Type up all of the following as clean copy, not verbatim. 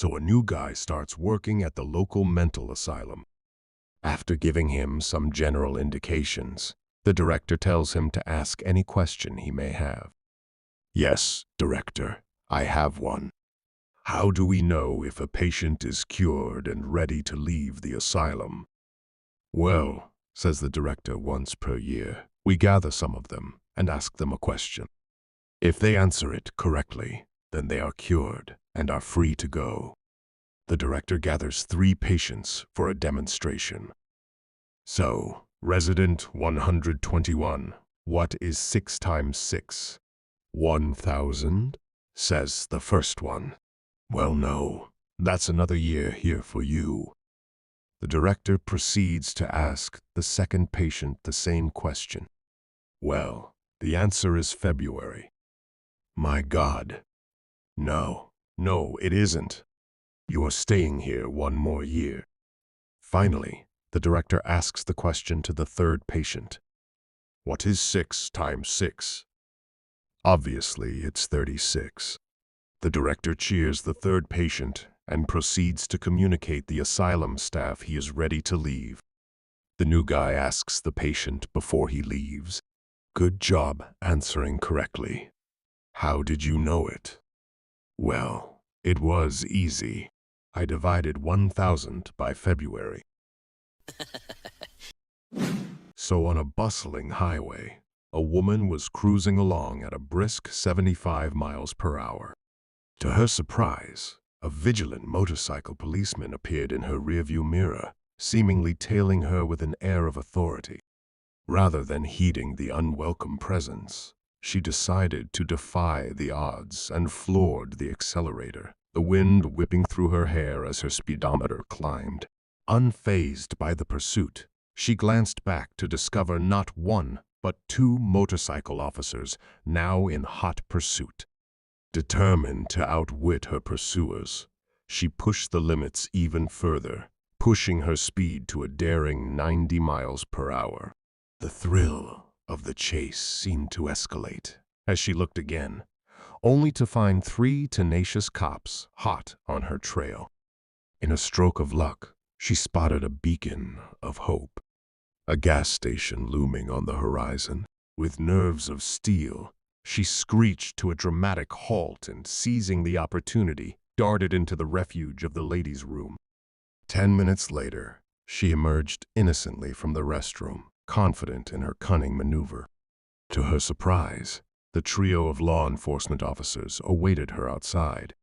So a new guy starts working at the local mental asylum. After giving him some general indications, the director tells him to ask any question he may have. Yes, director, I have one. How do we know if a patient is cured and ready to leave the asylum? Well, says the director, once per year, we gather some of them and ask them a question. If they answer it correctly, then they are cured and are free to go. The director gathers 3 patients for a demonstration. So, resident 121, what is 6 times 6? 1,000, says the first one. Well, no, that's another year here for you. The director proceeds to ask the second patient the same question. Well, the answer is February. My God. No, it isn't. You are staying here 1 more year. Finally, the director asks the question to the third patient. What is 6 times 6? Obviously, it's 36. The director cheers the third patient and proceeds to communicate the asylum staff he is ready to leave. The new guy asks the patient before he leaves, "Good job answering correctly. How did you know it?" Well, it was easy. I divided 1,000 by February. So on a bustling highway, a woman was cruising along at a brisk 75 miles per hour. To her surprise, a vigilant motorcycle policeman appeared in her rearview mirror, seemingly tailing her with an air of authority. Rather than heeding the unwelcome presence, she decided to defy the odds and floored the accelerator, the wind whipping through her hair as her speedometer climbed. Unfazed by the pursuit, she glanced back to discover not 1, but 2 motorcycle officers now in hot pursuit. Determined to outwit her pursuers, she pushed the limits even further, pushing her speed to a daring 90 miles per hour. The thrill of the chase seemed to escalate as she looked again, only to find 3 tenacious cops hot on her trail. In a stroke of luck, she spotted a beacon of hope, a gas station looming on the horizon. With nerves of steel, she screeched to a dramatic halt and, seizing the opportunity, darted into the refuge of the ladies' room. 10 minutes later, she emerged innocently from the restroom, confident in her cunning maneuver. To her surprise, the trio of law enforcement officers awaited her outside.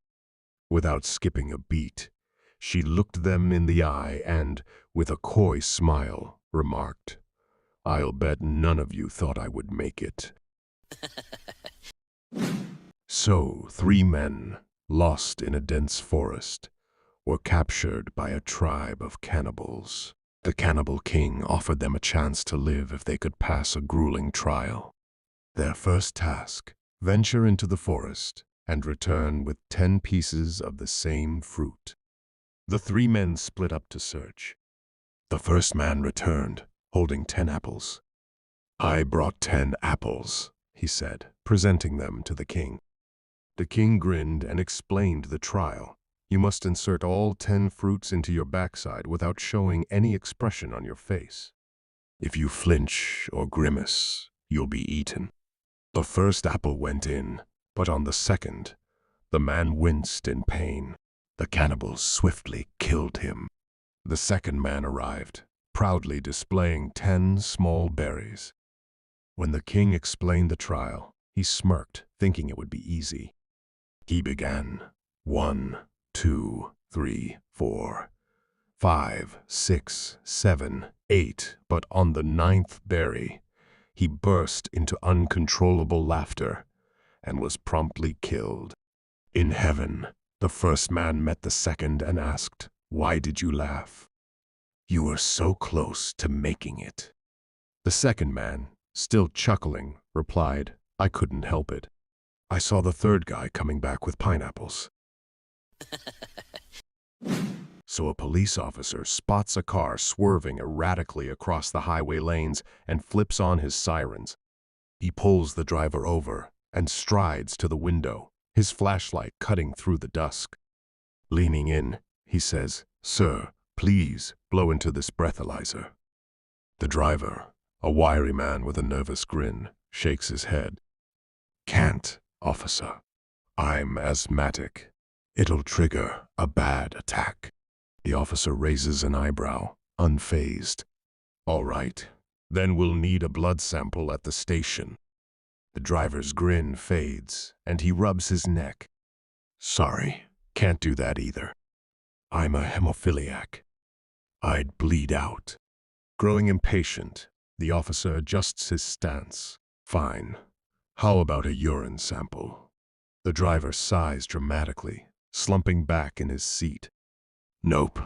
Without skipping a beat, she looked them in the eye and, with a coy smile, remarked, "I'll bet none of you thought I would make it." So 3 men, lost in a dense forest, were captured by a tribe of cannibals. The cannibal king offered them a chance to live if they could pass a grueling trial. Their first task, venture into the forest and return with 10 pieces of the same fruit. The 3 men split up to search. The first man returned, holding 10 apples. "I brought 10 apples," he said, presenting them to the king. The king grinned and explained the trial. You must insert all 10 fruits into your backside without showing any expression on your face. If you flinch or grimace, you'll be eaten. The first apple went in, but on the second, the man winced in pain. The cannibals swiftly killed him. The second man arrived, proudly displaying 10 small berries. When the king explained the trial, he smirked, thinking it would be easy. He began, 1, 2, 3, 4, 5, 6, 7, 8, but on the 9th berry, he burst into uncontrollable laughter and was promptly killed. In heaven, the first man met the second and asked, "Why did you laugh?" "You were so close to making it." The second man, still chuckling, replied, "I couldn't help it. I saw the third guy coming back with pineapples." So a police officer spots a car swerving erratically across the highway lanes and flips on his sirens. He pulls the driver over and strides to the window, his flashlight cutting through the dusk. Leaning in, he says, "Sir, please blow into this breathalyzer." The driver, a wiry man with a nervous grin, shakes his head. "Can't, officer. I'm asthmatic. It'll trigger a bad attack." The officer raises an eyebrow, unfazed. "All right, then we'll need a blood sample at the station." The driver's grin fades, and he rubs his neck. "Sorry, can't do that either. I'm a hemophiliac. I'd bleed out." Growing impatient, the officer adjusts his stance. "Fine. How about a urine sample?" The driver sighs dramatically, slumping back in his seat. "Nope.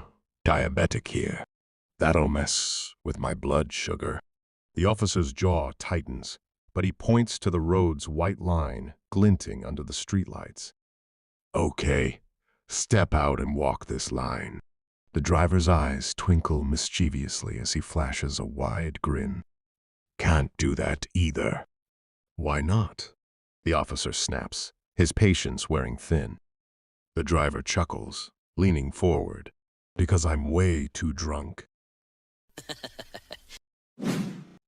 Diabetic here. That'll mess with my blood sugar." The officer's jaw tightens, but he points to the road's white line glinting under the streetlights. "Okay, step out and walk this line." The driver's eyes twinkle mischievously as he flashes a wide grin. "Can't do that either." "Why not?" the officer snaps, his patience wearing thin. The driver chuckles, leaning forward. "Because I'm way too drunk."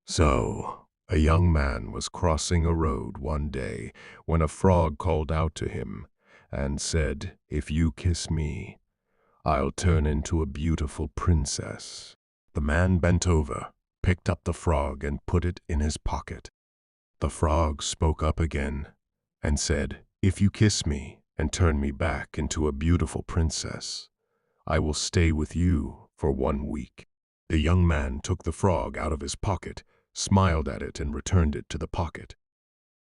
So, a young man was crossing a road one day when a frog called out to him and said, "If you kiss me, I'll turn into a beautiful princess." The man bent over, picked up the frog, and put it in his pocket. The frog spoke up again and said, "If you kiss me and turn me back into a beautiful princess, I will stay with you for 1 week." The young man took the frog out of his pocket, smiled at it, and returned it to the pocket.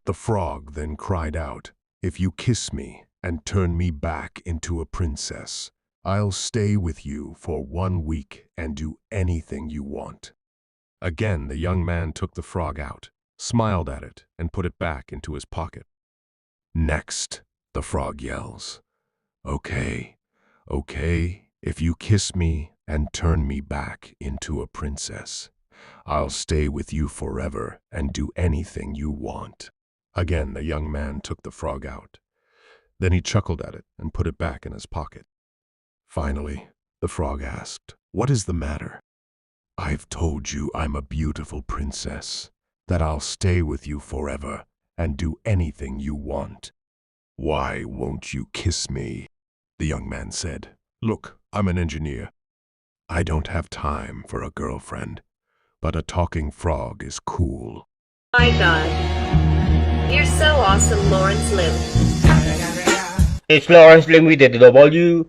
The frog then cried out, "If you kiss me and turn me back into a princess, I'll stay with you for 1 week and do anything you want." Again, the young man took the frog out, smiled at it, and put it back into his pocket. "Next," the frog yells, Okay, if you kiss me and turn me back into a princess, I'll stay with you forever and do anything you want." Again, the young man took the frog out. Then he chuckled at it and put it back in his pocket. Finally, the frog asked, "What is the matter?" "I've told you I'm a beautiful princess, that I'll stay with you forever and do anything you want. Why won't you kiss me?" The young man said, "Look, I'm an engineer. I don't have time for a girlfriend, but a talking frog is cool." My God, you're so awesome, Lawrence Lim. It's Lawrence Lim with the W.